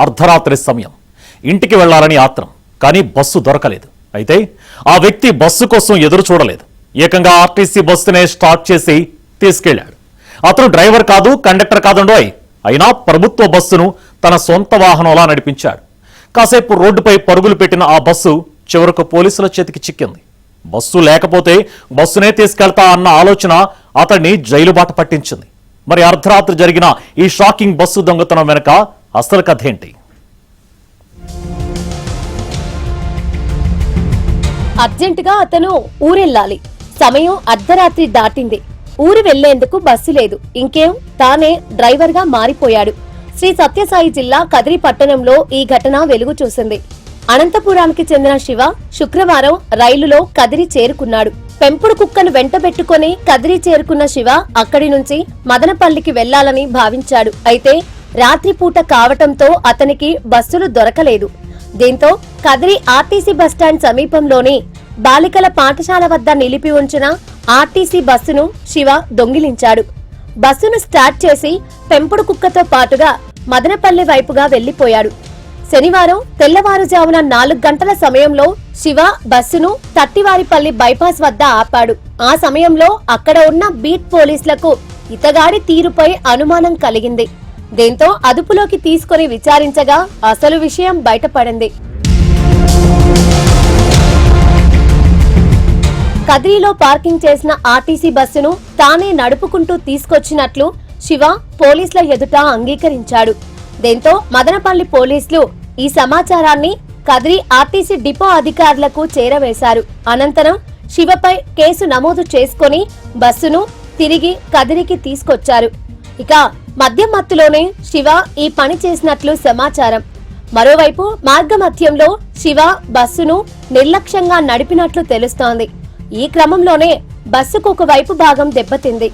అర్ధరాత్రి సమయం. ఇంటికి వెళ్లాలని ఆత్రం, కానీ బస్సు దొరకలేదు. అయితే ఆ వ్యక్తి బస్సు కోసం ఎదురు చూడలేదు. ఏకంగా ఆర్టీసీ బస్సునే స్టార్ట్ చేసి తీసుకెళ్లాడు. అతను డ్రైవర్ కాదు, కండక్టర్ కాదండోయ్. అయినా ప్రభుత్వ బస్సును తన సొంత వాహనంలా నడిపించాడు. కాసేపు రోడ్డుపై పరుగులు పెట్టిన ఆ బస్సు చివరకు పోలీసుల చేతికి చిక్కింది. బస్సు లేకపోతే బస్సునే తీసుకెళ్తా అన్న ఆలోచన అతన్ని జైలు బాట పట్టించింది. మరి అర్ధరాత్రి జరిగిన ఈ షాకింగ్ బస్సు దొంగతనం వెనక అసలు కథ ఏంటి? అర్జెంటుగా అతను ఊరెళ్ళాలి. సమయం అర్ధరాత్రి దాటింది. ఊరు వెళ్లేందుకు బస్సు లేదు. ఇంకేం, తానే డ్రైవర్ గా మారిపోయాడు. శ్రీ సత్యసాయి జిల్లా కదిరి పట్టణంలో ఈ ఘటన వెలుగు చూసింది. అనంతపురానికి చెందిన శివ శుక్రవారం రైలులో కదిరి చేరుకున్నాడు. పెంపుడు కుక్కను వెంటబెట్టుకుని కదిరి చేరుకున్న శివ అక్కడి నుంచి మదనపల్లికి వెళ్లాలని భావించాడు. అయితే రాత్రిపూట కావటంతో అతనికి బస్సులు దొరకలేదు. దీంతో కదిరి ఆర్టీసీ బస్టాండ్ సమీపంలోని బాలికల పాఠశాల వద్ద నిలిపి ఉంచిన ఆర్టీసీ బస్సును శివ దొంగిలించాడు. బస్సును స్టార్ట్ చేసి పెంపుడు కుక్కతో పాటుగా మదనపల్లి వైపుగా వెళ్లిపోయాడు. శనివారం తెల్లవారుజామున 4 గంటల సమయంలో శివ బస్సును తట్టివారిపల్లి బైపాస్ వద్ద ఆపాడు. ఆ సమయంలో అక్కడ ఉన్న బీట్ పోలీసులకు ఇతగాడి తీరుపై అనుమానం కలిగింది. దీంతో అదుపులోకి తీసుకుని విచారించగా అసలు విషయం బయటపడింది. కదిరిలో పార్కింగ్ చేసిన ఆర్టీసీ బస్సును తానే నడుపుకుంటూ తీసుకొచ్చినట్లు శివ పోలీసుల ఎదుట అంగీకరించాడు. దీంతో మదనపల్లి పోలీసులు ఈ సమాచారాన్ని కదిరి ఆర్టీసీ డిపో అధికారులకు చేరవేశారు. అనంతరం శివపై కేసు నమోదు చేసుకుని బస్సును తిరిగి కదిరికి తీసుకొచ్చారు. ఇక మద్యం మత్తులోనే శివ ఈ పని చేసినట్లు సమాచారం. మరోవైపు మార్గమధ్యంలో శివ బస్సును నిర్లక్ష్యంగా నడిపినట్లు తెలుస్తోంది. ఈ క్రమంలోనే బస్సుకు ఒక వైపు భాగం దెబ్బతింది.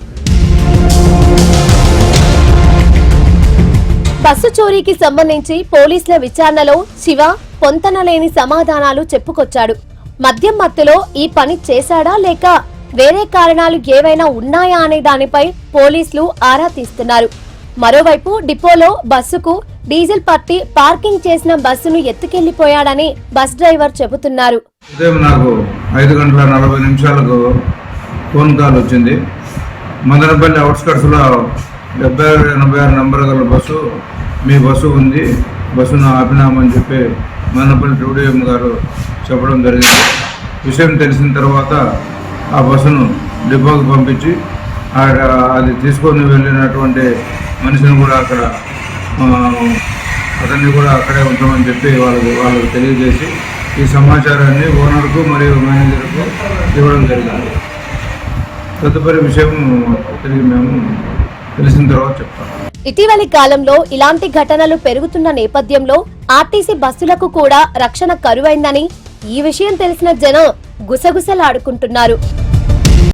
బస్సు చోరీకి సంబంధించి పోలీసుల విచారణలో శివ పొంతనలేని సమాధానాలు చెప్పుకొచ్చాడు. మద్యం మత్తులో ఈ పని చేశాడా లేక వేరే కారణాలు ఏవైనా ఉన్నాయా అనే దానిపై పోలీసులు ఆరా తీస్తున్నారు. మరోవైపు డిపోలో బస్సుకు డీజిల్ పట్టి పార్కింగ్ చేసిన బస్సును ఎత్తుకెళ్లిపోయాడని బస్ డ్రైవర్ చెబుతున్నారు. ఉదయం నాకు 5:40 ఫోన్ కాల్ వచ్చింది. మదనపల్లి అవుట్స్కట్స్ లో 7686 నంబర్ గల బస్సు, మీ బస్సు ఉంది, బస్సును ఆపినామని చెప్పి మదనపల్లి TDM గారు చెప్పడం జరిగింది. విషయం తెలిసిన తర్వాత ఆ బస్సును డిపోకి పంపించి అది తీసుకొని వెళ్ళినటువంటి మనిషిని కూడా అతన్ని కూడా అక్కడే ఉంటామని చెప్పి వాళ్ళకు తెలియజేసి ఈ సమాచారాన్ని ఓనర్కు మరియు మేనేజర్కు ఇవ్వడం జరిగింది. తదుపరి విషయం తిరిగి మేము తెలిసిన తర్వాత చెప్తాం. ఇటీవలి కాలంలో ఇలాంటి ఘటనలు పెరుగుతున్న నేపథ్యంలో ఆర్టీసీ బస్సులకు కూడా రక్షణ కరువైందని ఈ విషయం తెలిసిన జనం గుసగుసలాడుకుంటున్నారు.